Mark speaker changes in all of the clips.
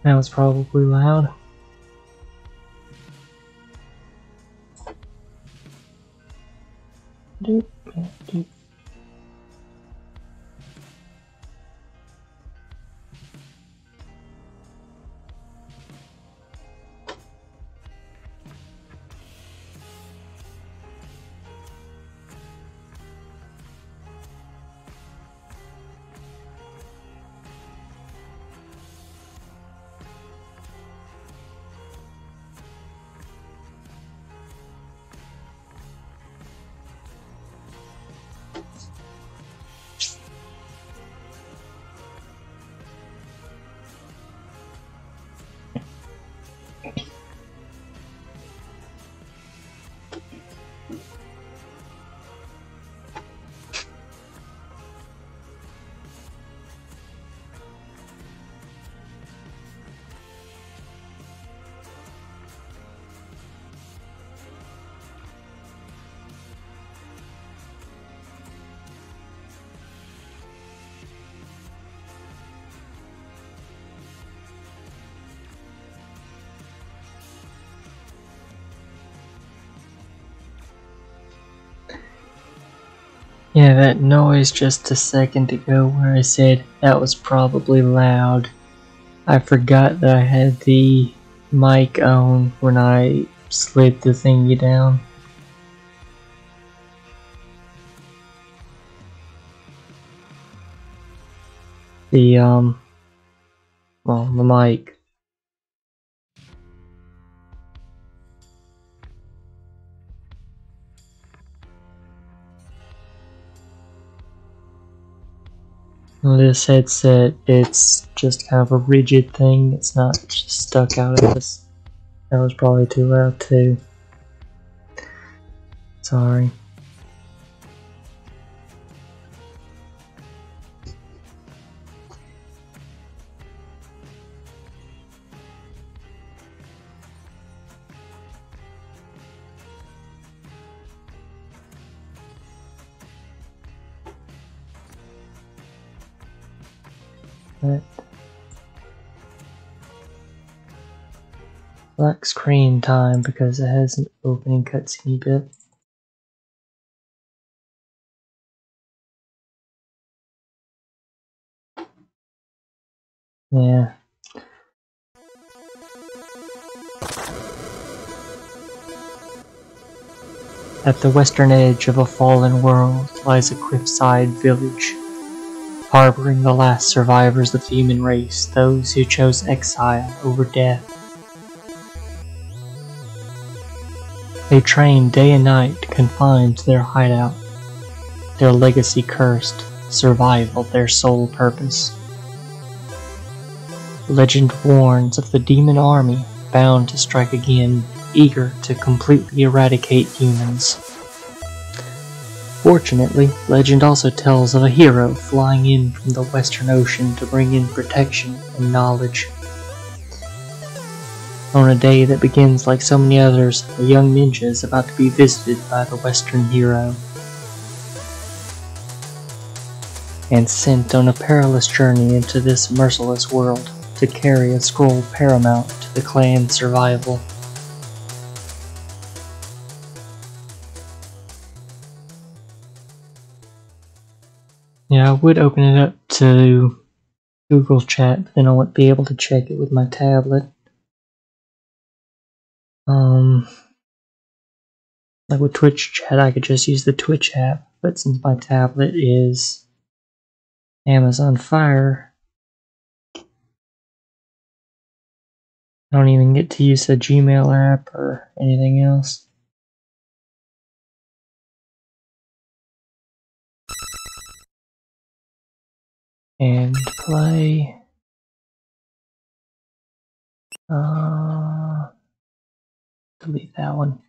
Speaker 1: That was probably loud. Doop, doop. Yeah, that noise just a second ago where I said that was probably loud. I forgot that I had the mic on when I slid the thingy down. The mic. This headset, it's just kind of a rigid thing, it's not just stuck out of this. That was probably too loud too. Sorry. Black screen time because it has an opening cutscene bit. Yeah. At the western edge of a fallen world lies a cliffside village, harboring the last survivors of the human race, those who chose exile over death. They train day and night, confined to their hideout, their legacy cursed, survival their sole purpose. Legend warns of the demon army bound to strike again, eager to completely eradicate humans. Fortunately, legend also tells of a hero flying in from the Western Ocean to bring in protection and knowledge. On a day that begins like so many others, a young ninja is about to be visited by the Western hero and sent on a perilous journey into this merciless world to carry a scroll paramount to the clan's survival. Yeah, I would open it up to Google Chat, but then I wouldn't be able to check it with my tablet. Like with Twitch Chat, I could just use the Twitch app, but since my tablet is Amazon Fire, I don't even get to use the Gmail app or anything else. And play. Delete that one.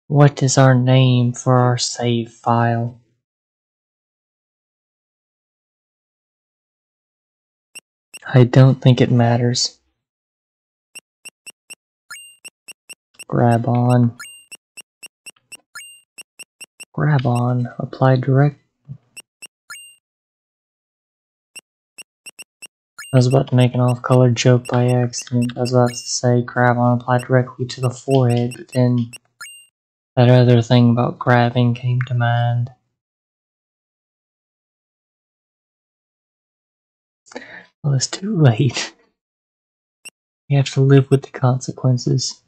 Speaker 1: What is our name for our save file? I don't think it matters. Grab on. Grab on. Apply direct. I was about to make an off-color joke by accident. I was about to say grab on, apply directly to the forehead, but then that other thing about grabbing came to mind. Well, it's too late. You have to live with the consequences.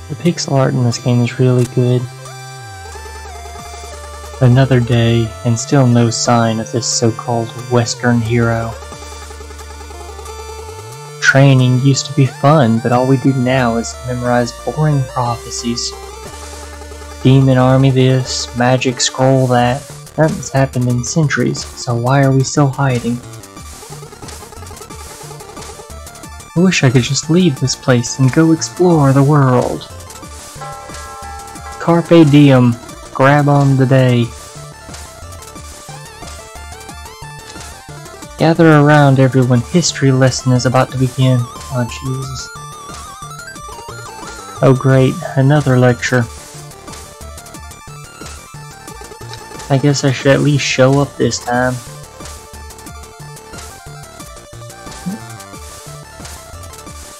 Speaker 1: The pixel art in this game is really good. Another day, and still no sign of this so-called Western hero. Training used to be fun, but all we do now is memorize boring prophecies. Demon army this, magic scroll that. Nothing's happened in centuries, so why are we still hiding? I wish I could just leave this place and go explore the world. Carpe diem, grab on the day. Gather around everyone, history lesson is about to begin. Oh Jesus. Oh great, another lecture. I guess I should at least show up this time.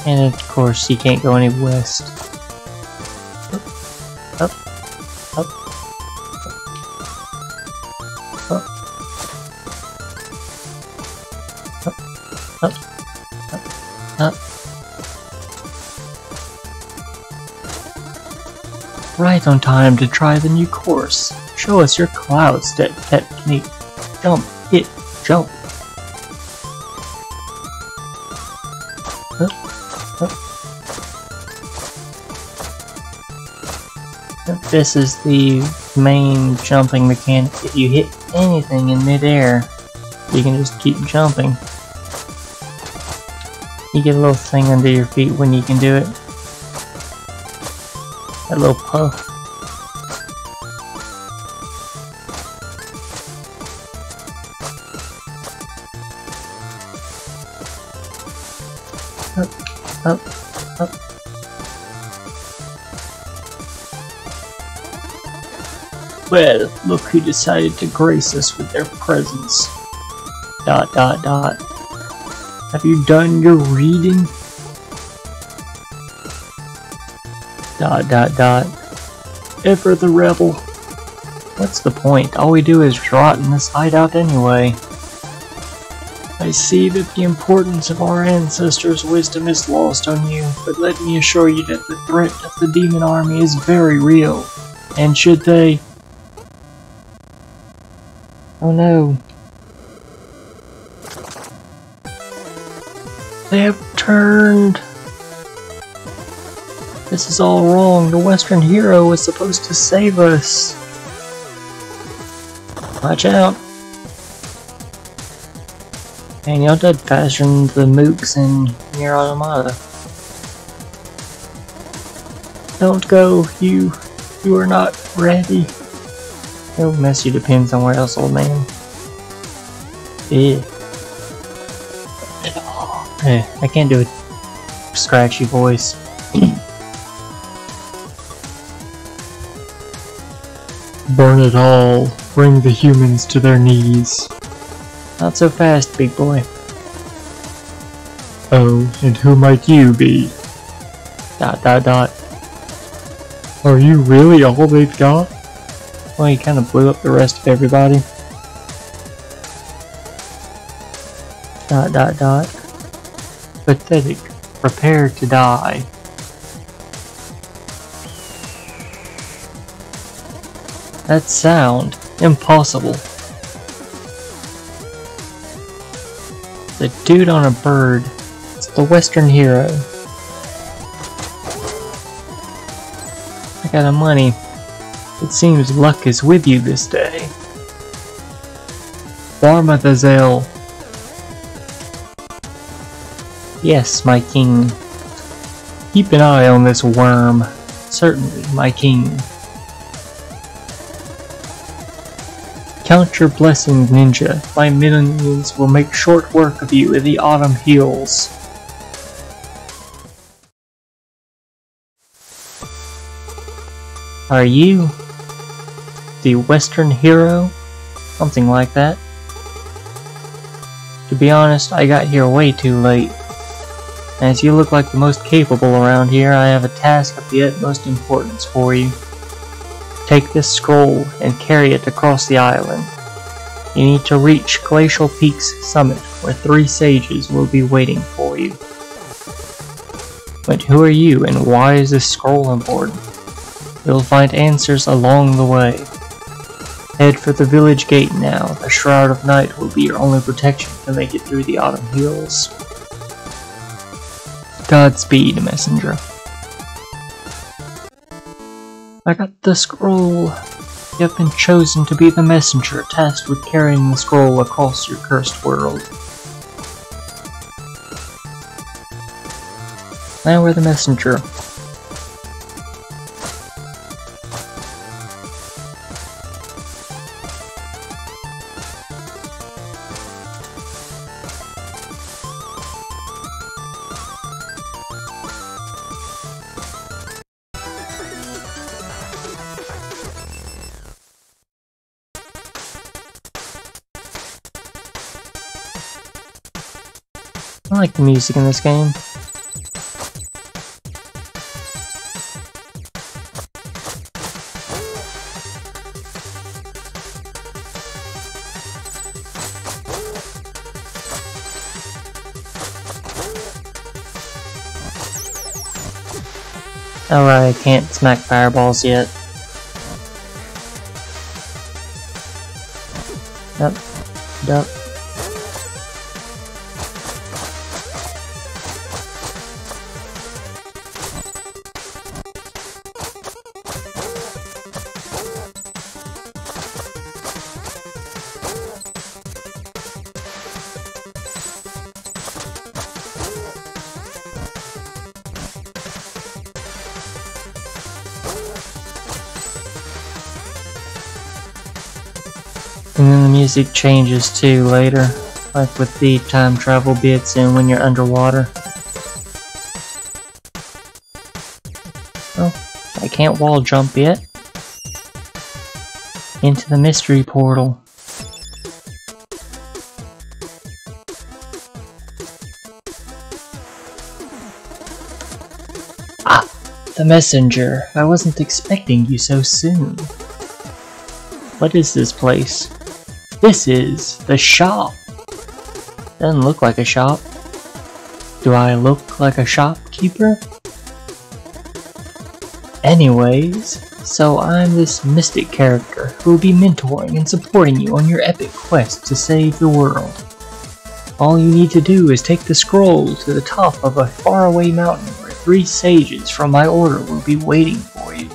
Speaker 1: And of course, you can't go any west. Up, up, up, up, up, up. Right on time to try the new course. Show us your cloud step technique. Jump, hit, jump. Up, up. This is the main jumping mechanic. If you hit anything in midair, you can just keep jumping. You get a little thing under your feet when you can do it. That little puff. Up, up, up. Well, look who decided to grace us with their presence. ... Have you done your reading? ... Ever the rebel. What's the point? All we do is rot in this hideout anyway. I see that the importance of our ancestors' wisdom is lost on you, but let me assure you that the threat of the demon army is very real. And should they... Oh no. They have turned. This is all wrong. The Western hero was supposed to save us. Watch out. Man, y'all died faster than the mooks in Nier Automata. Don't go, you are not ready. It'll mess you to pin somewhere else, old man. Yeah. I can't do a scratchy voice. Burn it all. Bring the humans to their knees. Not so fast, big boy. Oh, and who might you be? ... Are you really all they've got? Well, he kind of blew up the rest of everybody. ... Pathetic. Prepare to die. That sound. Impossible. The dude on a bird. It's the Western hero. I got the money. It seems luck is with you this day. Barmathazel. Yes, my king. Keep an eye on this worm. Certainly, my king. Count your blessings, ninja. My minions will make short work of you in the autumn hills. Are you the Western hero? Something like that. To be honest, I got here way too late. As you look like the most capable around here, I have a task of the utmost importance for you. Take this scroll and carry it across the island. You need to reach Glacial Peak's summit, where 3 sages will be waiting for you. But who are you, and why is this scroll important? You'll find answers along the way. Head for the village gate now. The Shroud of Night will be your only protection to make it through the autumn hills. Godspeed, messenger. I got the scroll. You have been chosen to be the messenger tasked with carrying the scroll across your cursed world. Now we're the messenger. I like the music in this game. Alright, I can't smack fireballs yet. Yep. Duck. And then the music changes too later, like with the time travel bits and when you're underwater. Oh, I can't wall jump yet. Into the mystery portal. Ah! The messenger. I wasn't expecting you so soon. What is this place? This is the shop. Doesn't look like a shop. Do I look like a shopkeeper? Anyways, so I'm this mystic character who will be mentoring and supporting you on your epic quest to save the world. All you need to do is take the scroll to the top of a faraway mountain where 3 sages from my order will be waiting for you.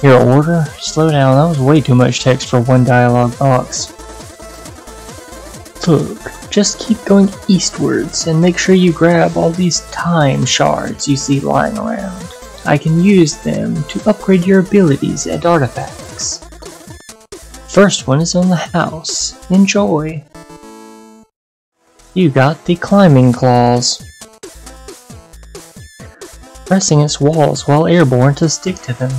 Speaker 1: Your order? Slow down, that was way too much text for one dialogue box. Look, just keep going eastwards and make sure you grab all these time shards you see lying around. I can use them to upgrade your abilities and artifacts. First one is on the house. Enjoy. You got the climbing claws. Pressing its walls while airborne to stick to them.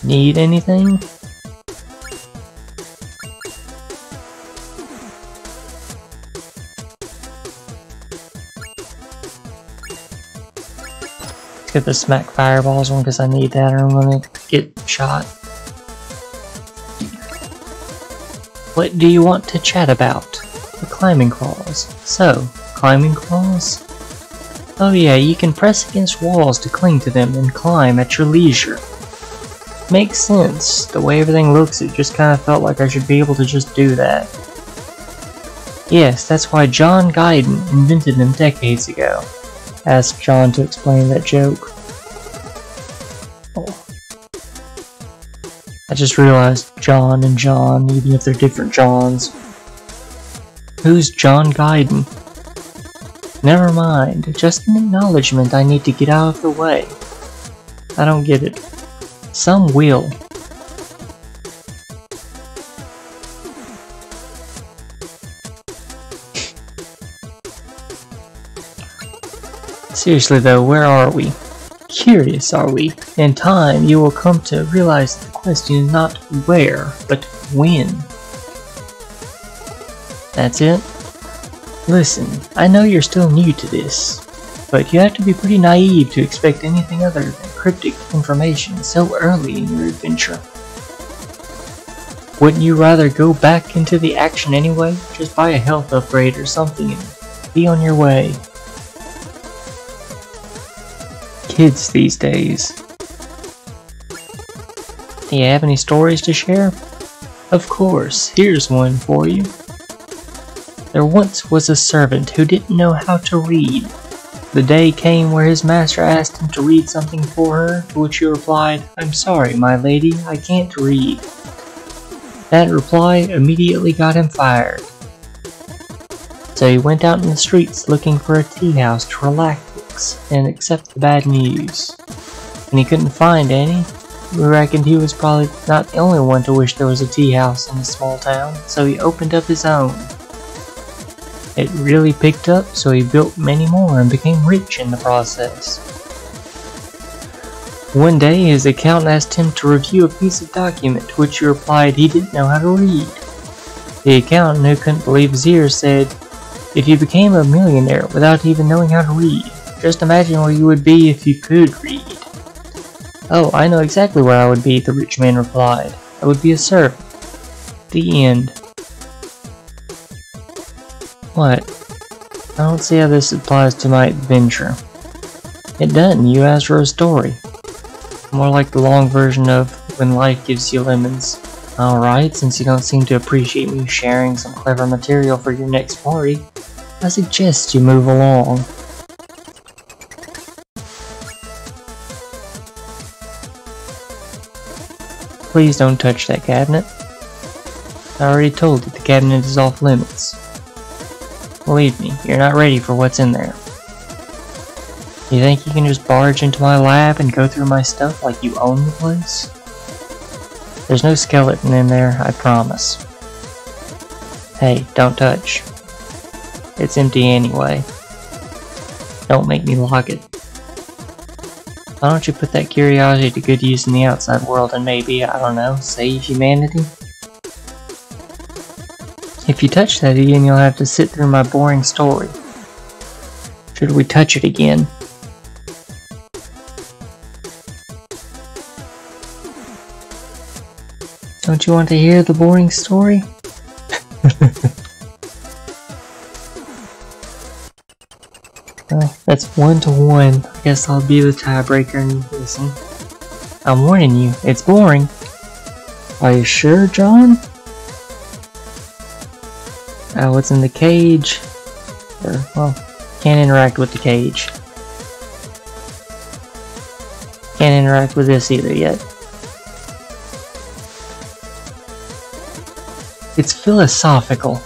Speaker 1: Need anything? Let's get the smack fireballs one because I need that or I'm gonna get shot. What do you want to chat about? The climbing claws. So, climbing claws? Oh yeah, you can press against walls to cling to them and climb at your leisure. Makes sense. The way everything looks, it just kind of felt like I should be able to just do that. Yes, that's why John Guyton invented them decades ago. Asked John to explain that joke. Oh. I just realized John and John, even if they're different Johns. Who's John Guyton? Never mind, just an acknowledgement I need to get out of the way. I don't get it. Some will. Seriously though, where are we? Curious are we? In time, you will come to realize that the question is not where, but when. That's it? Listen, I know you're still new to this, but you have to be pretty naive to expect anything other than cryptic information so early in your adventure. Wouldn't you rather go back into the action anyway? Just buy a health upgrade or something and be on your way. Kids these days. Do you have any stories to share? Of course, here's one for you. There once was a servant who didn't know how to read. The day came where his master asked him to read something for her, to which he replied, "I'm sorry, my lady, I can't read." That reply immediately got him fired. So he went out in the streets looking for a tea house to relax and accept the bad news. When he couldn't find any, we reckoned he was probably not the only one to wish there was a tea house in a small town, so he opened up his own. It really picked up, so he built many more and became rich in the process. One day, his accountant asked him to review a piece of document, to which he replied he didn't know how to read. The accountant, who couldn't believe his ears, said, "If you became a millionaire without even knowing how to read, just imagine where you would be if you could read." "Oh, I know exactly where I would be," the rich man replied. "I would be a servant." The end. What? I don't see how this applies to my adventure. It doesn't. You asked for a story. More like the long version of When Life Gives You Lemons. Alright, since you don't seem to appreciate me sharing some clever material for your next party, I suggest you move along. Please don't touch that cabinet. I already told you the cabinet is off limits. Believe me, you're not ready for what's in there. You think you can just barge into my lab and go through my stuff like you own the place? There's no skeleton in there, I promise. Hey, don't touch. It's empty anyway. Don't make me lock it. Why don't you put that curiosity to good use in the outside world and maybe, I don't know, save humanity? If you touch that again, you'll have to sit through my boring story. Should we touch it again? Don't you want to hear the boring story? Well, that's 1-1. I guess I'll be the tiebreaker and listen. I'm warning you, it's boring. Are you sure, John? What's in the cage? Or, well, can't interact with the cage. Can't interact with this either yet. It's philosophical.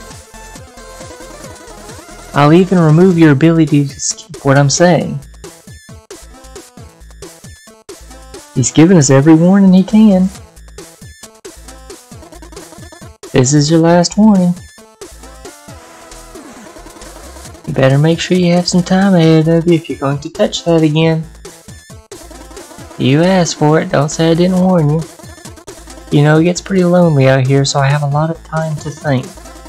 Speaker 1: I'll even remove your ability to skip what I'm saying. He's given us every warning he can. This is your last warning. You better make sure you have some time ahead of you if you're going to touch that again. You asked for it, don't say I didn't warn you. You know, it gets pretty lonely out here, so I have a lot of time to think.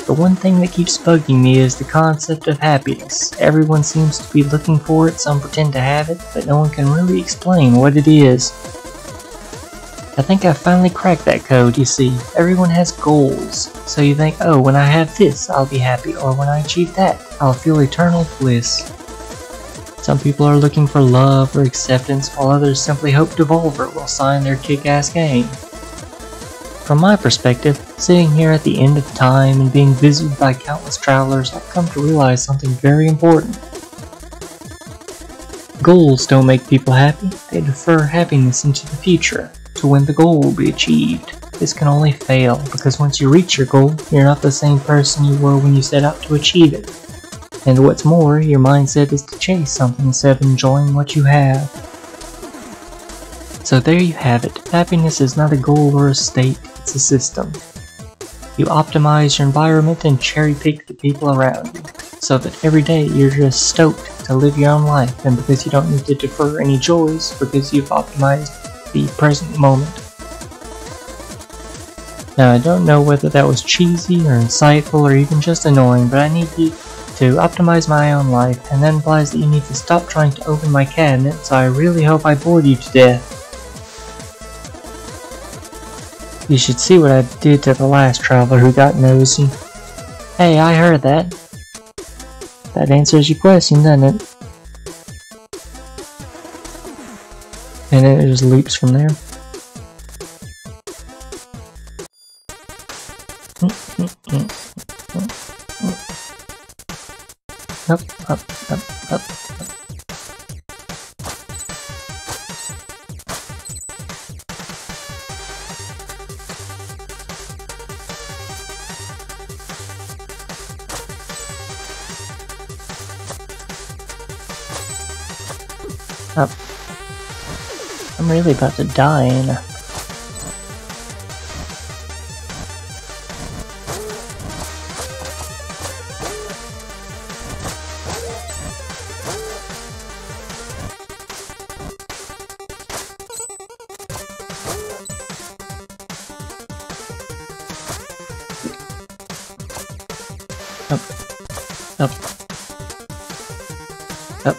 Speaker 1: The one thing that keeps bugging me is the concept of happiness. Everyone seems to be looking for it, some pretend to have it, but no one can really explain what it is. I think I finally cracked that code, you see. Everyone has goals, so you think, oh, when I have this, I'll be happy, or when I achieve that, I'll feel eternal bliss. Some people are looking for love or acceptance, while others simply hope Devolver will sign their kick-ass game. From my perspective, sitting here at the end of time and being visited by countless travelers, I've come to realize something very important. Goals don't make people happy, they defer happiness into the future, to when the goal will be achieved. This can only fail, because once you reach your goal, you're not the same person you were when you set out to achieve it. And what's more, your mindset is to chase something instead of enjoying what you have. So there you have it. Happiness is not a goal or a state, it's a system. You optimize your environment and cherry-pick the people around you. so that every day you're just stoked to live your own life, and because you don't need to defer any joys because you've optimized the present moment. Now, I don't know whether that was cheesy or insightful or even just annoying, but I need you to optimize my own life, and that implies that you need to stop trying to open my cabinet, so I really hope I bored you to death. You should see what I did to the last traveler who got nosy. Hey, I heard that. That answers your question, doesn't it? And then it just leaps from there. Up, up, up, up, up. Up. I'm really about to die, ain't I? Up. Up. Up.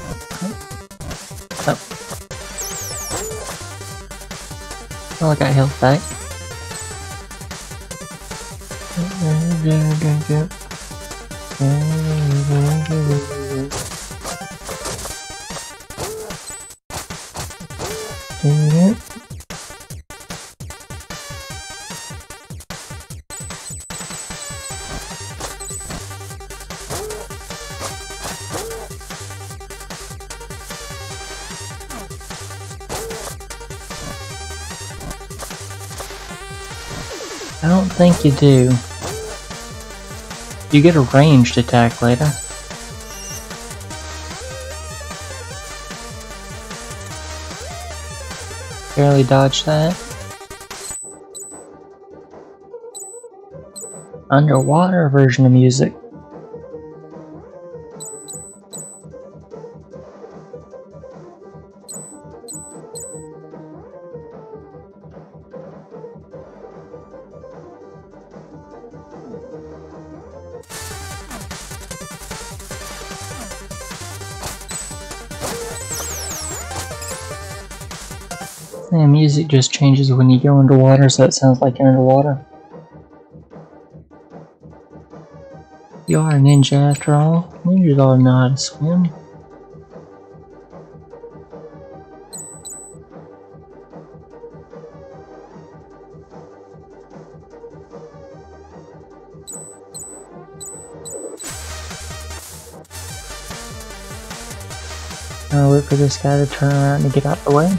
Speaker 1: Up. Well, I got health back. I don't think you do. You get a ranged attack later. Barely dodged that. Underwater version of music. And music just changes when you go underwater, so it sounds like you're underwater. You are a ninja after all. Ninjas all know how to swim. I'll wait for this guy to turn around and get out the way.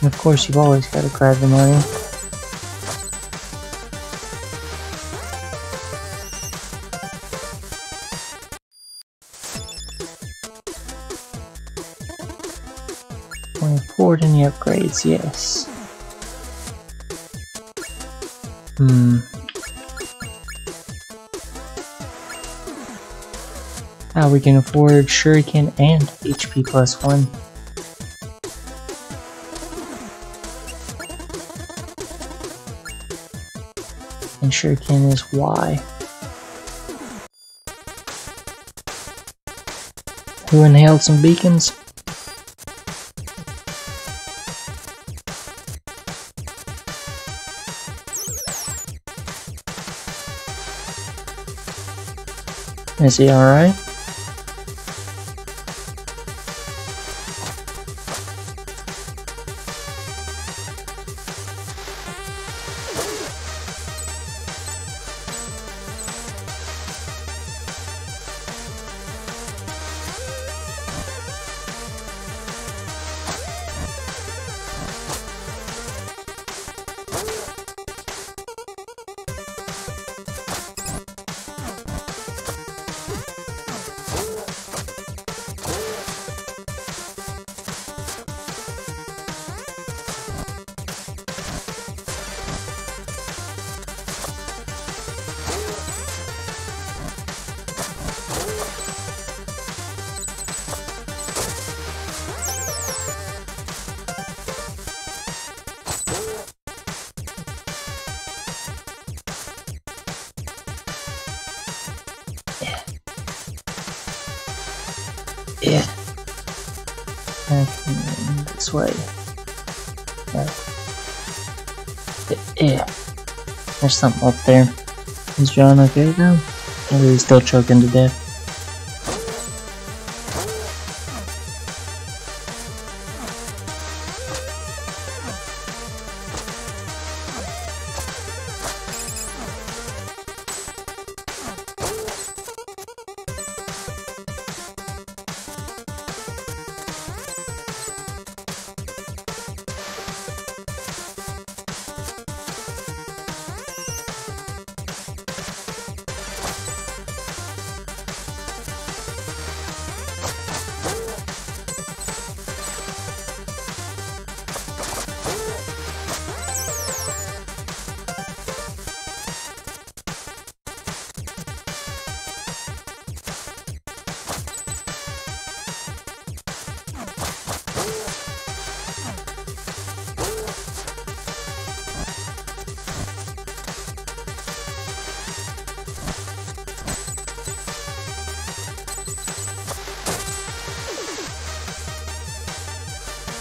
Speaker 1: And of course, you've always got to grab the money. Can we afford any upgrades? Yes. We can afford Shuriken and HP +1. And Shuriken is Y. Who inhaled some beacons? Is he alright? Yeah. This way. Yeah. There's something up there. Is John okay though? Or is he still choking to death?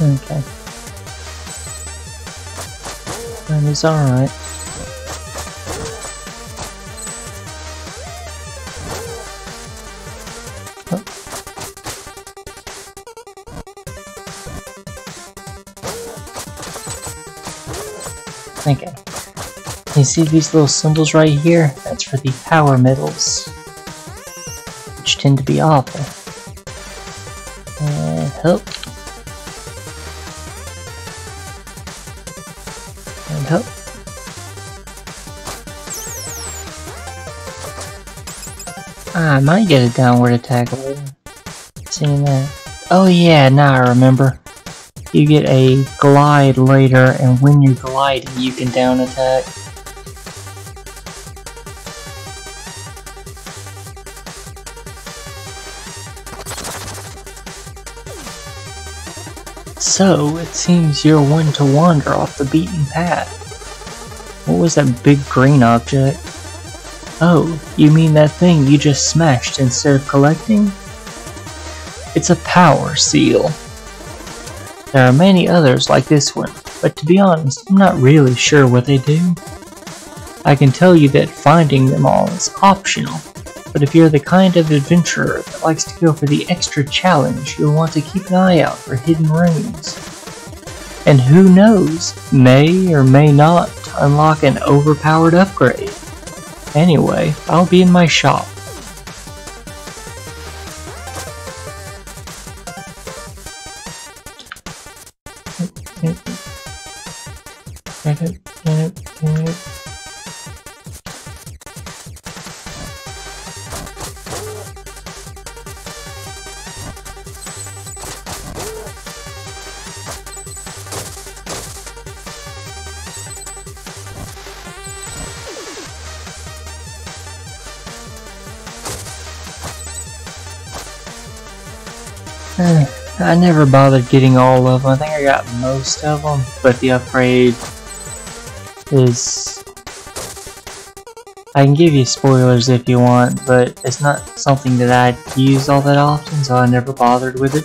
Speaker 1: Okay. That is alright. Okay. You see these little symbols right here? That's for the power metals, which tend to be awful. And help. And help. I might get a downward attack later. Seeing that. Oh yeah, now I remember. You get a glide later, and when you're gliding, you can down attack. So, it seems you're one to wander off the beaten path. What was that big green object? Oh, you mean that thing you just smashed instead of collecting? It's a power seal. There are many others like this one, but to be honest, I'm not really sure what they do. I can tell you that finding them all is optional, but if you're the kind of adventurer that likes to go for the extra challenge, you'll want to keep an eye out for hidden rooms. And who knows, may or may not unlock an overpowered upgrade. Anyway, I'll be in my shop. I never bothered getting all of them. I think I got most of them, but the upgrade is... I can give you spoilers if you want, but it's not something that I use all that often, so I never bothered with it.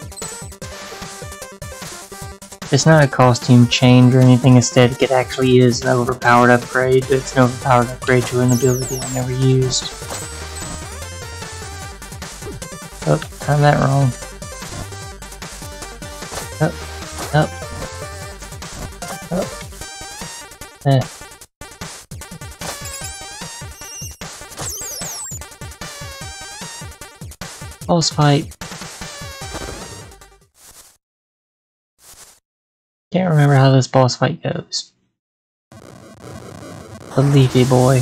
Speaker 1: It's not a costume change or anything aesthetic, it actually is an overpowered upgrade, but it's an overpowered upgrade to an ability I never used. Oh, timed that wrong. Up, up, up. Eh. Boss fight. Can't remember how this boss fight goes. The leafy boy.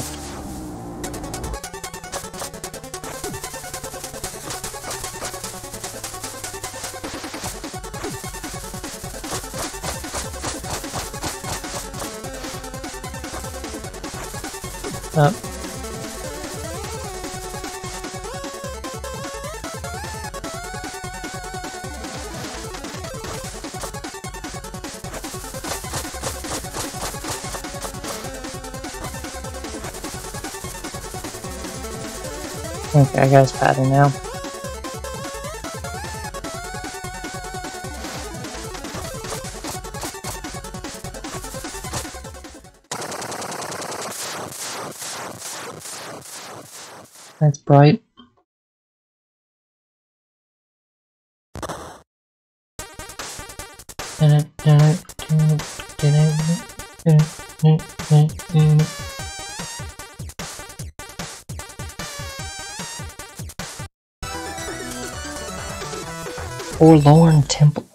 Speaker 1: Up. Okay, I got his pattern now. That's bright. Forlorn Temple.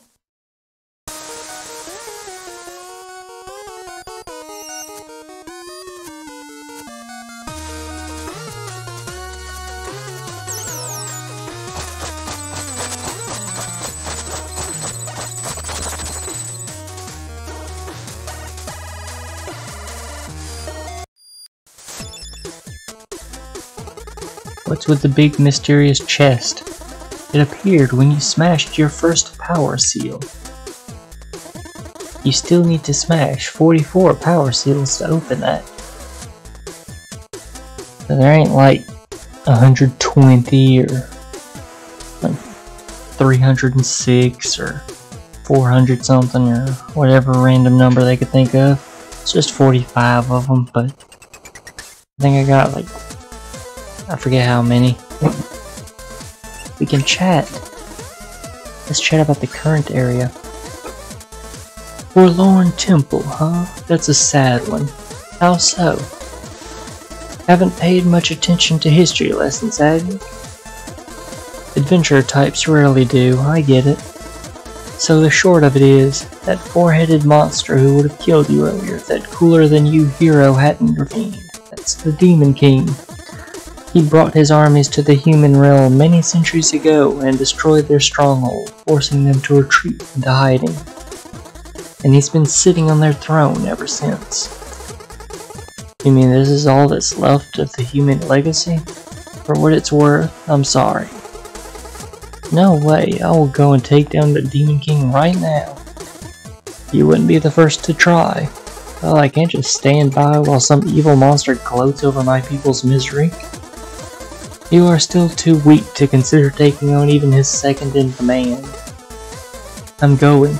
Speaker 1: What's with the big mysterious chest? It appeared when you smashed your first power seal. You still need to smash 44 power seals to open that. So there ain't like 120 or like 306 or 400 something or whatever random number they could think of. It's just 45 of them, but I think I got like, I forget how many. We can chat. Let's chat about the current area. Forlorn Temple, huh? That's a sad one. How so? Haven't paid much attention to history lessons, have you? Adventure types rarely do, I get it. So the short of it is, that four-headed monster who would have killed you earlier, that cooler-than-you hero hadn't intervened. That's the Demon King. He brought his armies to the human realm many centuries ago and destroyed their stronghold, forcing them to retreat into hiding. And he's been sitting on their throne ever since. You mean this is all that's left of the human legacy? For what it's worth, I'm sorry. No way, I will go and take down the Demon King right now. You wouldn't be the first to try. Well, I can't just stand by while some evil monster gloats over my people's misery. You are still too weak to consider taking on even his second in command. I'm going.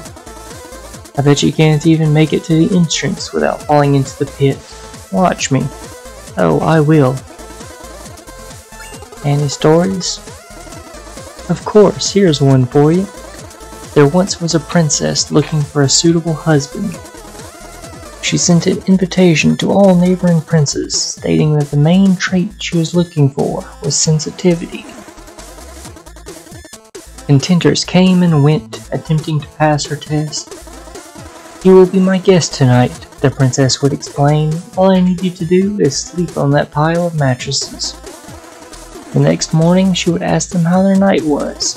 Speaker 1: I bet you can't even make it to the entrance without falling into the pit. Watch me. Oh, I will. Any stories? Of course, here's one for you. There once was a princess looking for a suitable husband. She sent an invitation to all neighboring princes, stating that the main trait she was looking for was sensitivity. Contenders came and went, attempting to pass her test. You will be my guest tonight, the princess would explain. All I need you to do is sleep on that pile of mattresses. The next morning, she would ask them how their night was.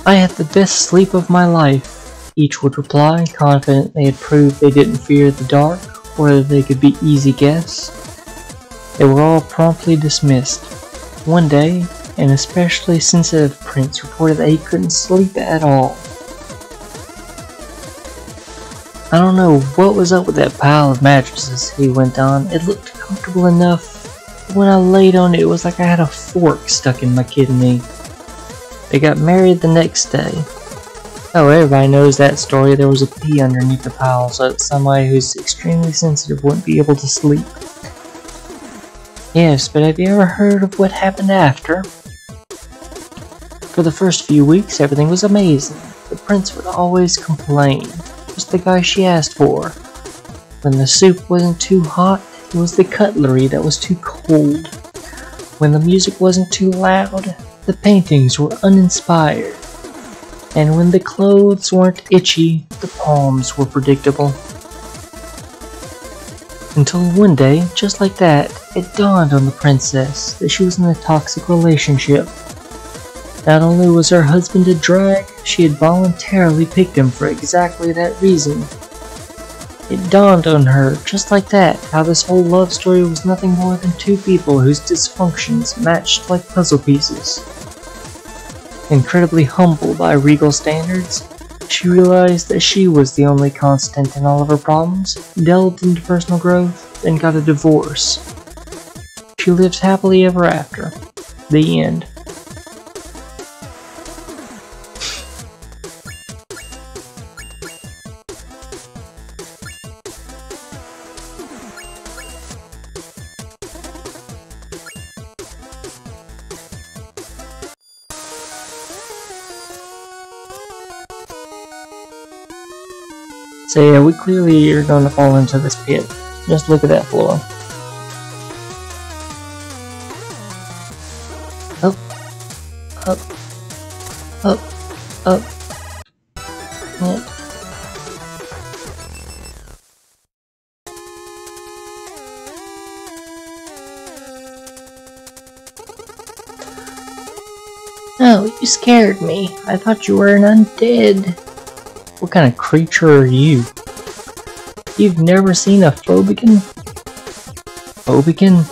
Speaker 1: I had the best sleep of my life, each would reply, confident they had proved they didn't fear the dark, or that they could be easy guests. They were all promptly dismissed. One day, an especially sensitive prince reported that he couldn't sleep at all. I don't know what was up with that pile of mattresses, he went on. It looked comfortable enough, but when I laid on it, it was like I had a fork stuck in my kidney. They got married the next day. Oh, everybody knows that story. There was a pea underneath the pile, so that somebody who's extremely sensitive wouldn't be able to sleep. Yes, but have you ever heard of what happened after? For the first few weeks, everything was amazing. The prince would always complain. It was the guy she asked for. When the soup wasn't too hot, it was the cutlery that was too cold. When the music wasn't too loud, the paintings were uninspired. And when the clothes weren't itchy, the palms were predictable. Until one day, just like that, it dawned on the princess that she was in a toxic relationship. Not only was her husband a drag, she had voluntarily picked him for exactly that reason. It dawned on her, just like that, how this whole love story was nothing more than two people whose dysfunctions matched like puzzle pieces. Incredibly humbled by regal standards, she realized that she was the only constant in all of her problems, delved into personal growth, and got a divorce. She lives happily ever after. The end. So yeah, we clearly are going to fall into this pit. Just look at that floor. Up, up, up, up. Yep. Oh, you scared me. I thought you were an undead. What kind of creature are you? You've never seen a phobican? Phobican?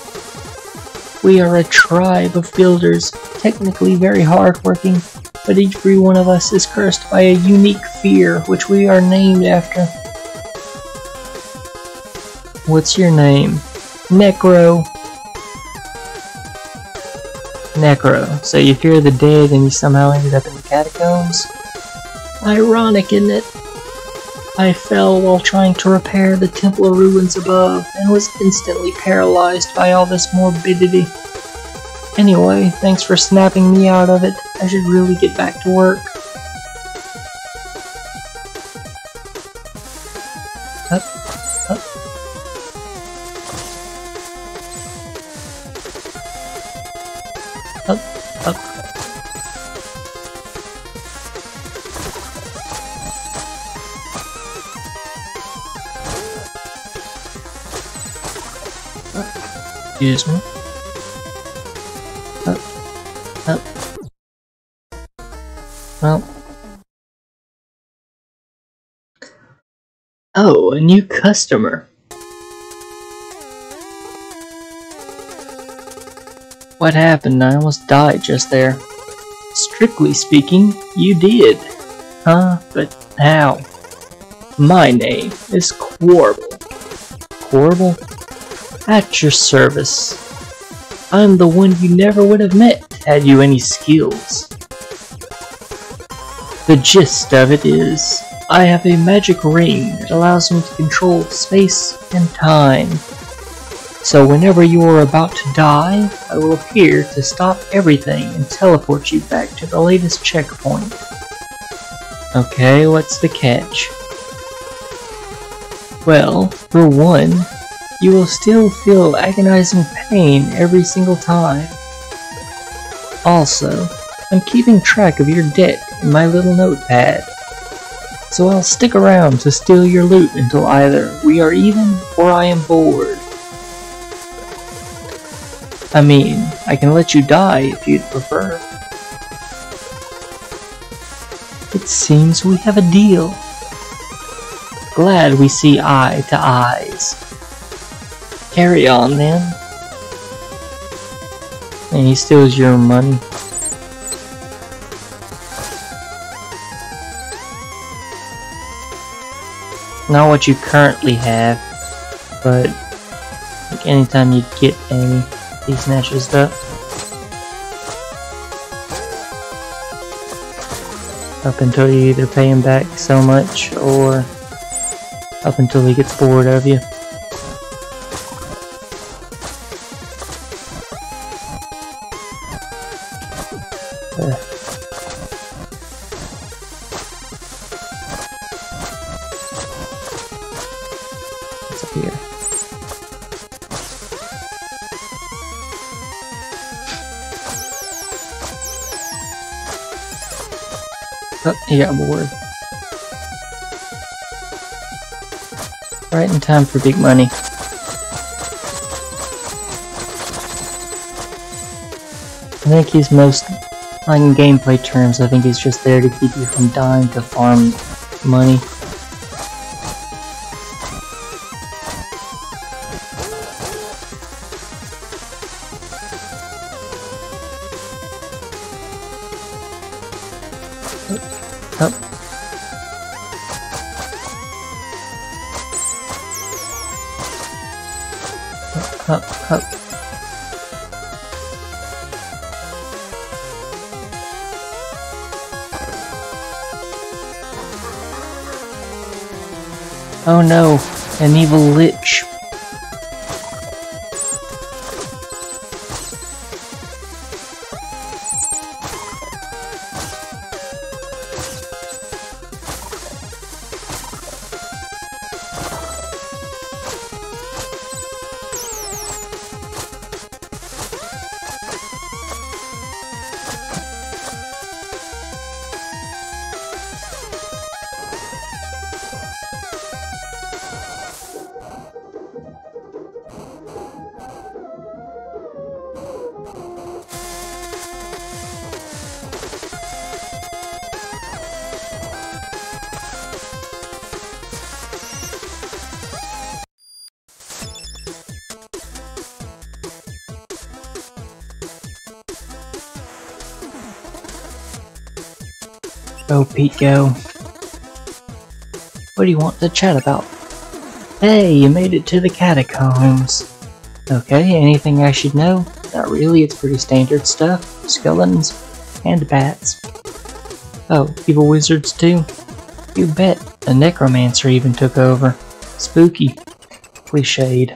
Speaker 1: We are a tribe of builders, technically very hardworking, but every one of us is cursed by a unique fear, which we are named after. What's your name? Necro. Necro. So you fear the dead and you somehow ended up in the catacombs? Ironic, isn't it? I fell while trying to repair the temple ruins above and was instantly paralyzed by all this morbidity. Anyway, thanks for snapping me out of it. I should really get back to work. Up, up. Up, up. Excuse me. Up, up. Well. Oh, a new customer. What happened? I almost died just there. Strictly speaking, you did. Huh? But how? My name is Quarble. Quarble? At your service. I'm the one you never would have met had you any skills. The gist of it is, I have a magic ring that allows me to control space and time. So whenever you are about to die, I will appear to stop everything and teleport you back to the latest checkpoint. Okay, what's the catch? Well, for one, you will still feel agonizing pain every single time. Also, I'm keeping track of your debt in my little notepad. So I'll stick around to steal your loot until either we are even or I am bored. I mean, I can let you die if you'd prefer. It seems we have a deal. Glad we see eye to eyes. Carry on then. And he steals your money. Not what you currently have, but like anytime you get any, he snatches it up. Up until you either pay him back so much, or up until he gets bored of you. What's up here? Oh, he got bored. Right in time for big money. I think he's most, like in gameplay terms, I think he's just there to keep you from dying to farm money. Up. Up, up. Oh no, an evil lich. Go, Pete, go. What do you want to chat about? Hey, you made it to the catacombs. Okay, anything I should know? Not really, it's pretty standard stuff. Skeletons and bats. Oh, evil wizards too? You bet. A necromancer even took over. Spooky. Cliched.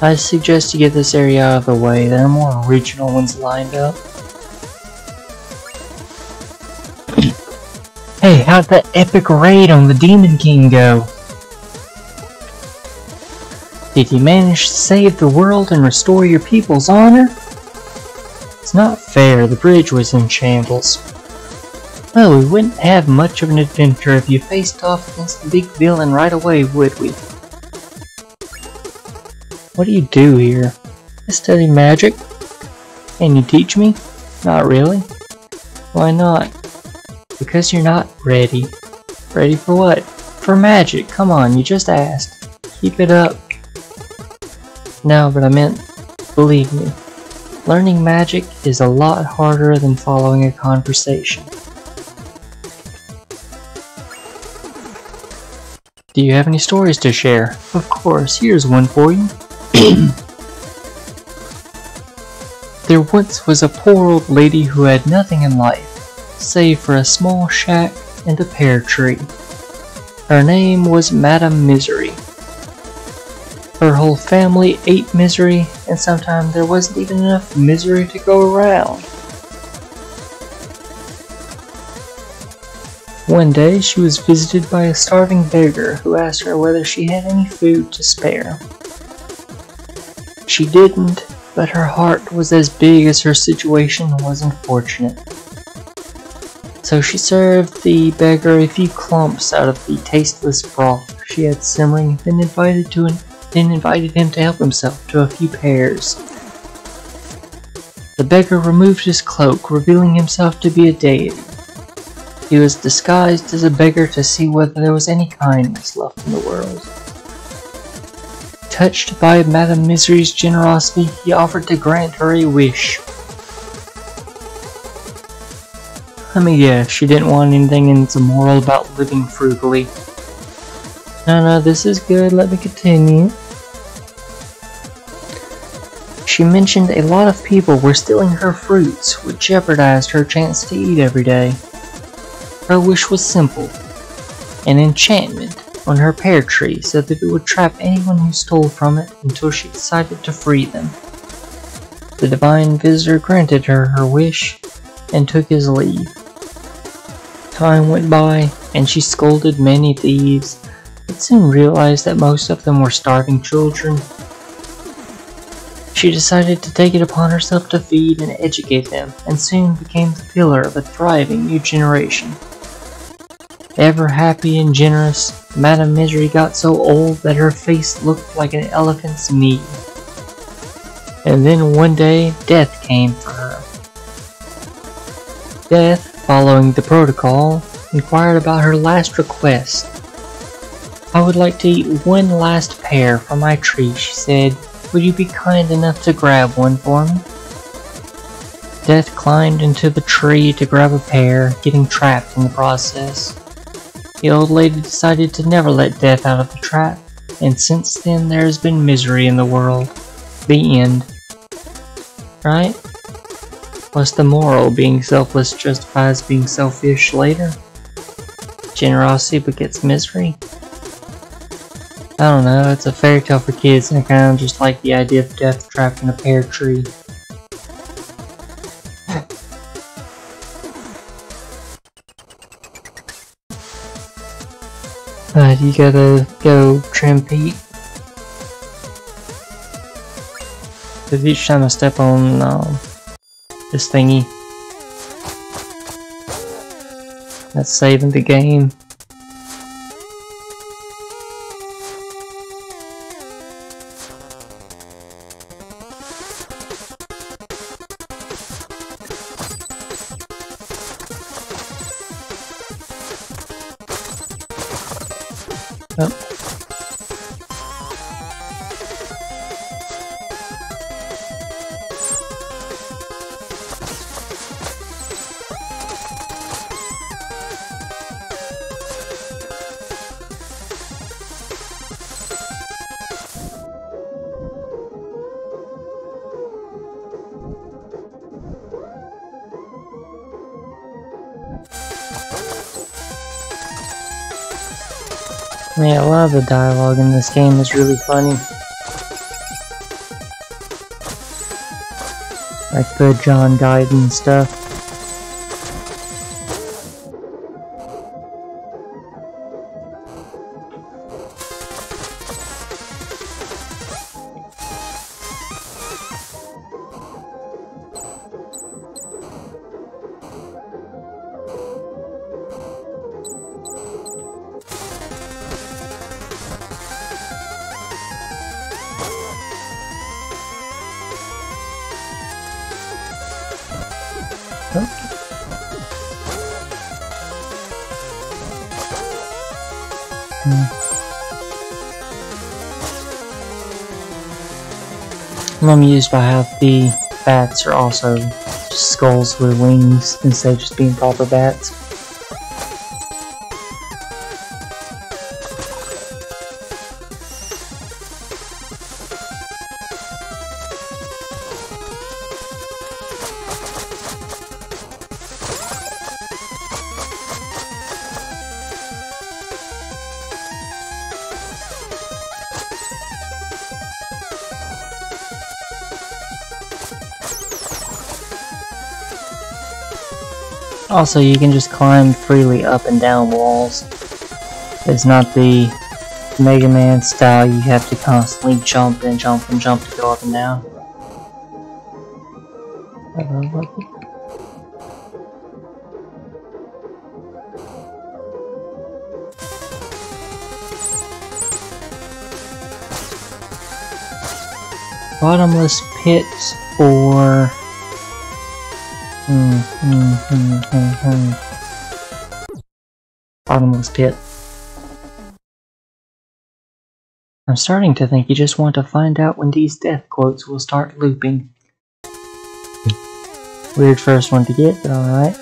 Speaker 1: I suggest you get this area out of the way. There are more original ones lined up. Hey, how'd that epic raid on the Demon King go? Did you manage to save the world and restore your people's honor? It's not fair, the bridge was in shambles. Well, we wouldn't have much of an adventure if you faced off against the big villain right away, would we? What do you do here? I study magic. Can you teach me? Not really. Why not? Because you're not ready. Ready for what? For magic, come on, you just asked. Keep it up. No, but I meant, believe me, learning magic is a lot harder than following a conversation. Do you have any stories to share? Of course, here's one for you. There once was a poor old lady who had nothing in life, save for a small shack and a pear tree. Her name was Madame Misery. Her whole family ate misery, and sometimes there wasn't even enough misery to go around. One day she was visited by a starving beggar who asked her whether she had any food to spare. She didn't, but her heart was as big as her situation was unfortunate. So she served the beggar a few clumps out of the tasteless broth she had simmering, then invited him to help himself to a few pears. The beggar removed his cloak, revealing himself to be a deity. He was disguised as a beggar to see whether there was any kindness left in the world. Touched by Madame Misery's generosity, he offered to grant her a wish. Let me guess, she didn't want anything that's immoral about living frugally. No, this is good, let me continue. She mentioned a lot of people were stealing her fruits, which jeopardized her chance to eat every day. Her wish was simple, an enchantment on her pear tree so that it would trap anyone who stole from it until she decided to free them. The divine visitor granted her her wish and took his leave. Time went by, and she scolded many thieves, but soon realized that most of them were starving children. She decided to take it upon herself to feed and educate them, and soon became the pillar of a thriving new generation. Ever happy and generous, Madame Misery got so old that her face looked like an elephant's knee. And then one day, death came for her. Death, following the protocol, inquired about her last request. I would like to eat one last pear from my tree, she said. Would you be kind enough to grab one for me? Death climbed into the tree to grab a pear, getting trapped in the process. The old lady decided to never let death out of the trap, and since then there has been misery in the world. The end. Right? What's the moral? Being selfless justifies being selfish later? Generosity begets misery? I don't know, it's a fairy tale for kids and I kinda just like the idea of death trapped in a pear tree. You gotta go trim Pete. Cause each time I step on this thingy, that's saving the game. Oh. Man, a lot of the dialogue in this game is really funny. Like the John Guyton stuff. I'm amused by how the bats are also just skulls with wings instead of just being proper bats. Also, you can just climb freely up and down walls. It's not the Mega Man style, you have to constantly jump and jump and jump to go up and down. Bottomless pits or... Bottomless pit. I'm starting to think you just want to find out when these death quotes will start looping. Weird first one to get, but alright.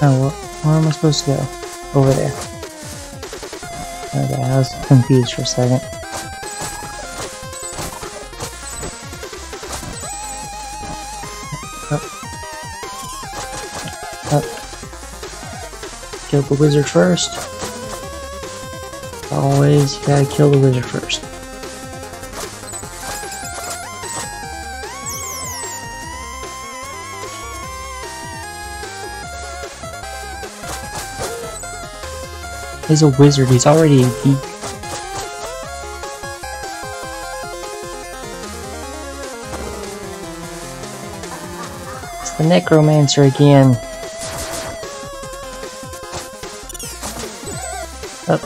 Speaker 1: Oh, where am I supposed to go? Over there. Okay, I was confused for a second. Up. Kill the wizard first. Always, you gotta kill the wizard first. He's a wizard, he's already a geek. The necromancer again. Up.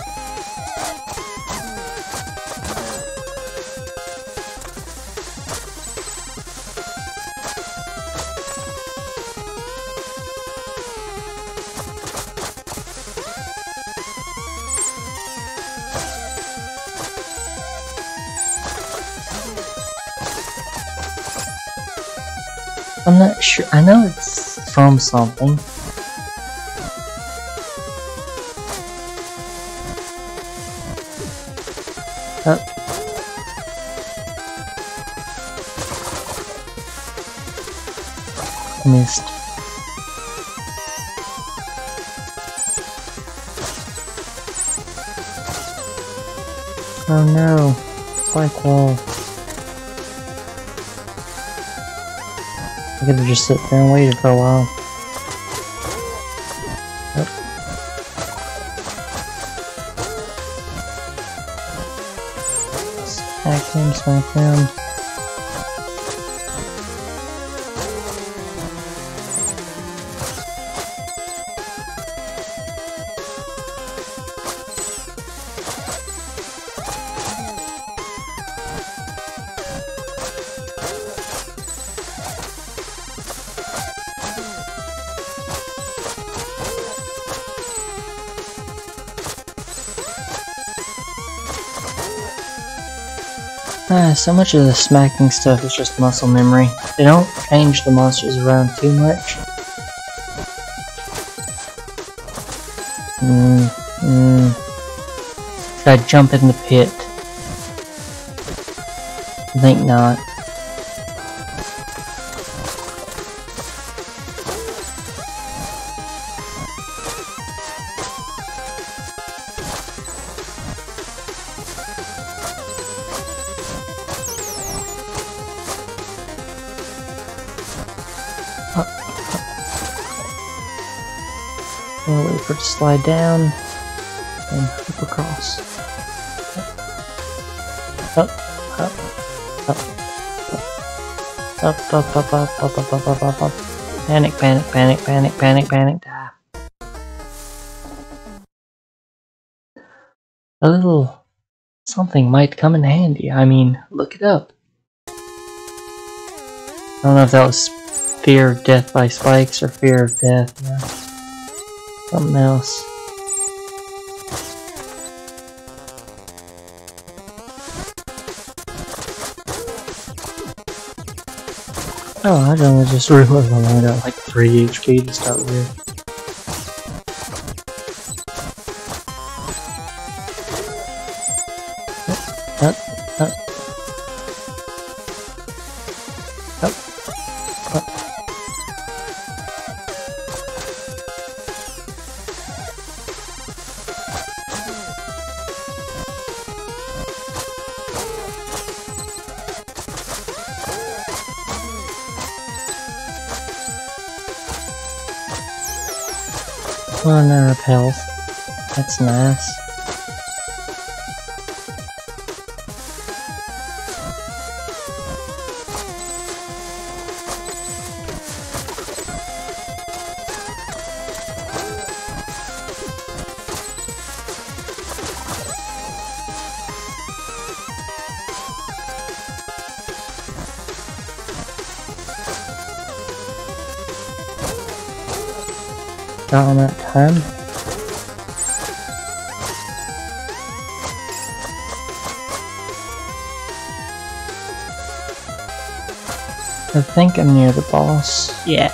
Speaker 1: I'm not sure. I know it's from something. Oh. Missed. Oh no. Spike wall. I could've just sit there and waited for a while. Yep. Smack him, smack him. So much of the smacking stuff is just muscle memory. They don't change the monsters around too much. Should I jump in the pit? I think not. We'll wait for it to slide down and hook across. Up, up, up, up, up, up, up, up, up, up, up, up, up. Panic, panic, panic, panic, panic, panic, die. A little something might come in handy. I mean, look it up. I don't know if that was fear of death by spikes or fear of death. Yeah. Something else. Oh, I don't just realized I only got like 3 HP to start with. Up, up, up, up. Runner of health. That's nice. Got on that time. I think I'm near the boss. Yeah.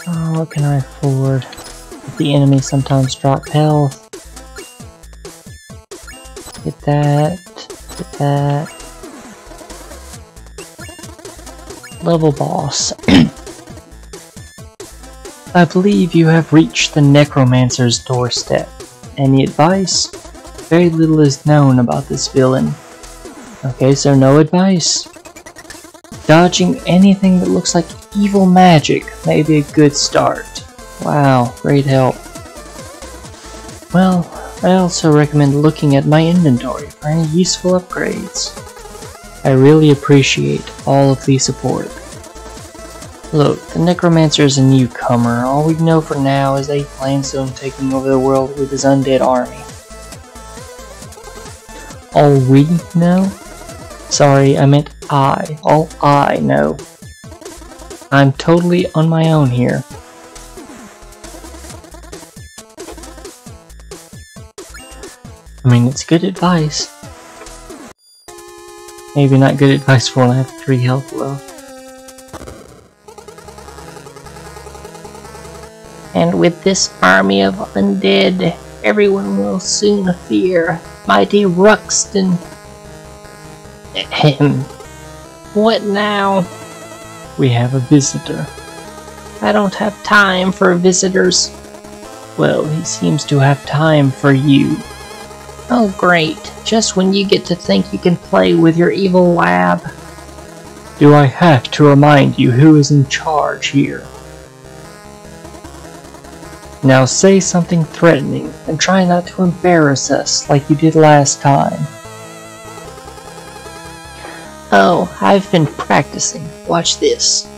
Speaker 1: Oh, what can I afford? The enemies sometimes drop health. Get that. Get that. Level boss. I believe you have reached the necromancer's doorstep. Any advice? Very little is known about this villain. Okay, so no advice. Dodging anything that looks like evil magic may be a good start. Wow, great help. Well, I also recommend looking at my inventory for any useful upgrades. I really appreciate all of the support. Look, the Necromancer is a newcomer. All we know for now is that he plans on taking over the world with his undead army. All we know? Sorry, I meant I. All I know. I'm totally on my own here. I mean, it's good advice. Maybe not good advice for when I have 3 health left. And with this army of undead, everyone will soon fear mighty Ruxton. Ahem. What now? We have a visitor. I don't have time for visitors. Well, he seems to have time for you. Oh great, just when you get to think you can play with your evil lab. Do I have to remind you who is in charge here? Now say something threatening, and try not to embarrass us like you did last time. Oh, I've been practicing. Watch this.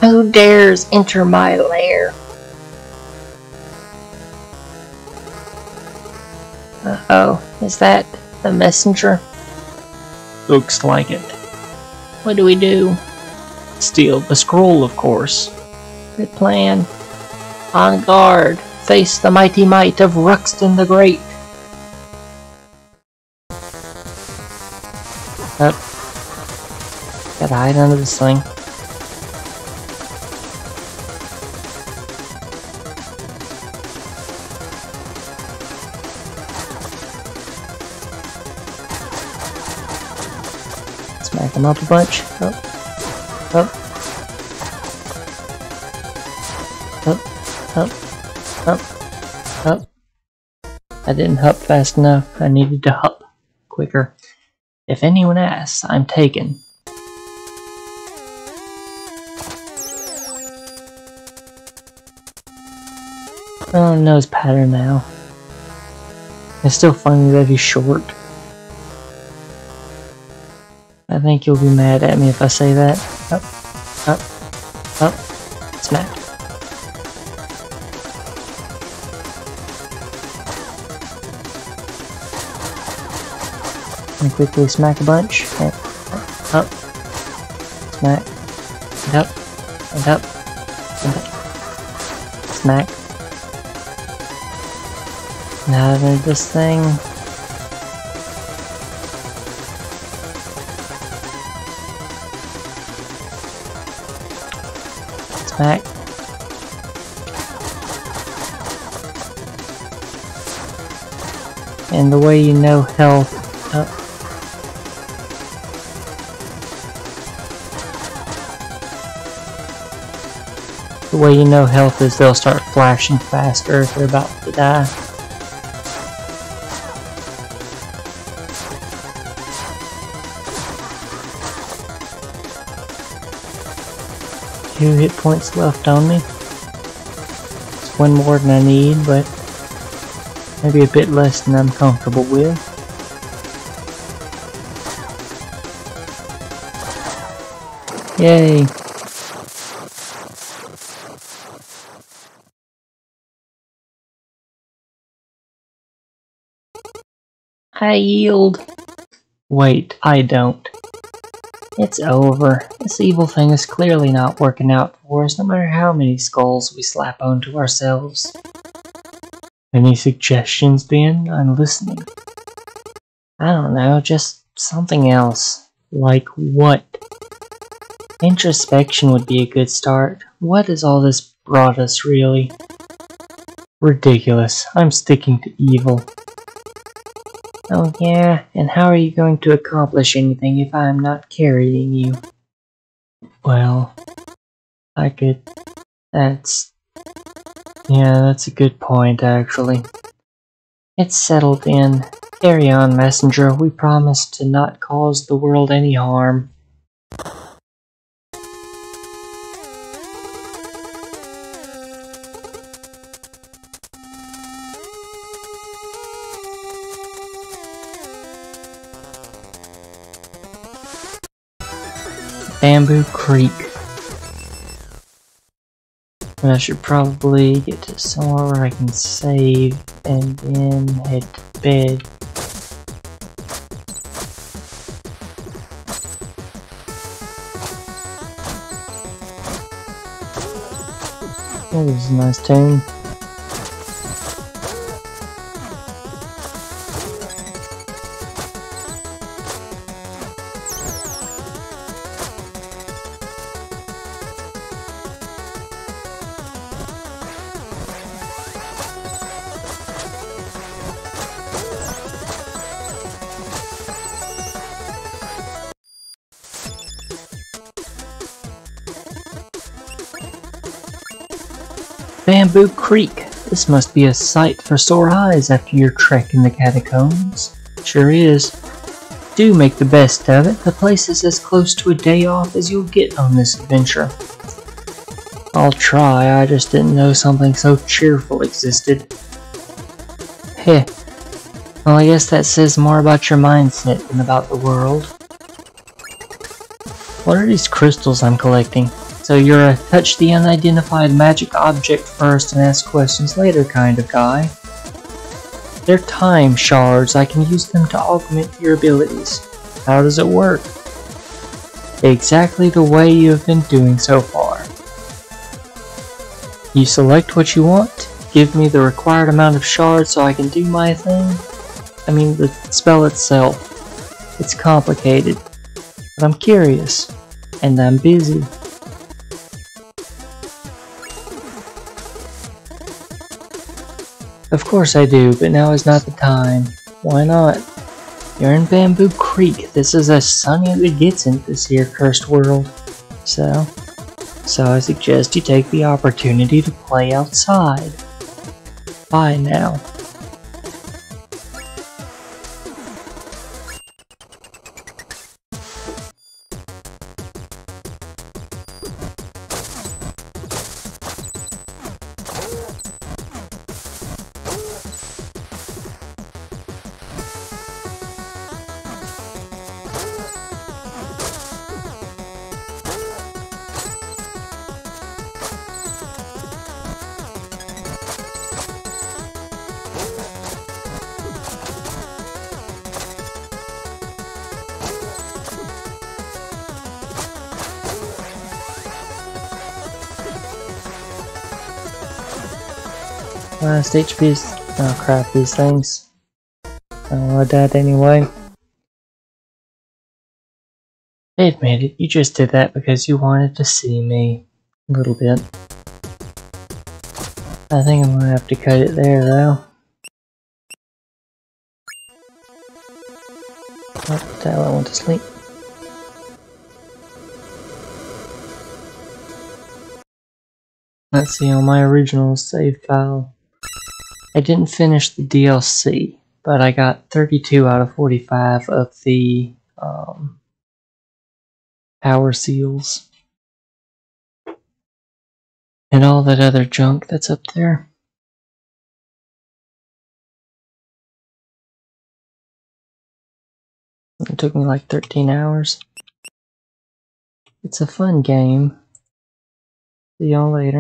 Speaker 1: Who dares enter my lair? Uh-oh, is that the messenger? Looks like it. What do we do? Steal the scroll, of course. Good plan. On guard, face the mighty might of Ruxton the Great. Up. Gotta hide under this thing. Smack him up a bunch. Up. Up. Up. Up. Up. Up. I didn't hup fast enough. I needed to hup quicker. If anyone asks, I'm taken. Oh, nose pattern now. It's still funny that he's short. I think you'll be mad at me if I say that. Up, up, up, smack. And quickly smack a bunch. And up, smack, and up, and up, and up. Smack. Now there's this thing. Smack. And the way you know health up. The way you know health is they'll start flashing faster if they're about to die. 2 hit points left on me. It's 1 more than I need, but maybe a bit less than I'm comfortable with. Yay! I yield. Wait, I don't. It's over. This evil thing is clearly not working out for us, no matter how many skulls we slap onto ourselves. Any suggestions, Ben? I'm listening. I don't know, just something else. Like what? Introspection would be a good start. What has all this brought us, really? Ridiculous. I'm sticking to evil. Oh yeah, and how are you going to accomplish anything if I'm not carrying you? Well, I could... Yeah, that's a good point, actually. It's settled in. Carry on, messenger. We promise to not cause the world any harm. Bamboo Creek. And I should probably get to somewhere where I can save and then head to bed. That was a nice tune. Bamboo Creek. This must be a sight for sore eyes after your trek in the catacombs. Sure is. Do make the best of it. The place is as close to a day off as you'll get on this adventure. I'll try, I just didn't know something so cheerful existed. Heh. Well, I guess that says more about your mindset than about the world. What are these crystals I'm collecting? So you're a touch the unidentified magic object first and ask questions later kind of guy. They're time shards. I can use them to augment your abilities. How does it work? Exactly the way you have been doing so far. You select what you want, give me the required amount of shards so I can do my thing. I mean, the spell itself. It's complicated, but I'm curious, and I'm busy. Of course I do, but now is not the time. Why not? You're in Bamboo Creek. This is as sunny as it gets in this here cursed world. So I suggest you take the opportunity to play outside. Bye now. Last HP's. Oh crap, these things. I don't want that anyway. Admit it, you just did that because you wanted to see me. A little bit. I think I'm gonna have to cut it there though. Oh, the hell, I went to sleep. Let's see, on my original save file, I didn't finish the DLC, but I got 32 out of 45 of the power seals. And all that other junk that's up there. It took me like 13 hours. It's a fun game. See y'all later.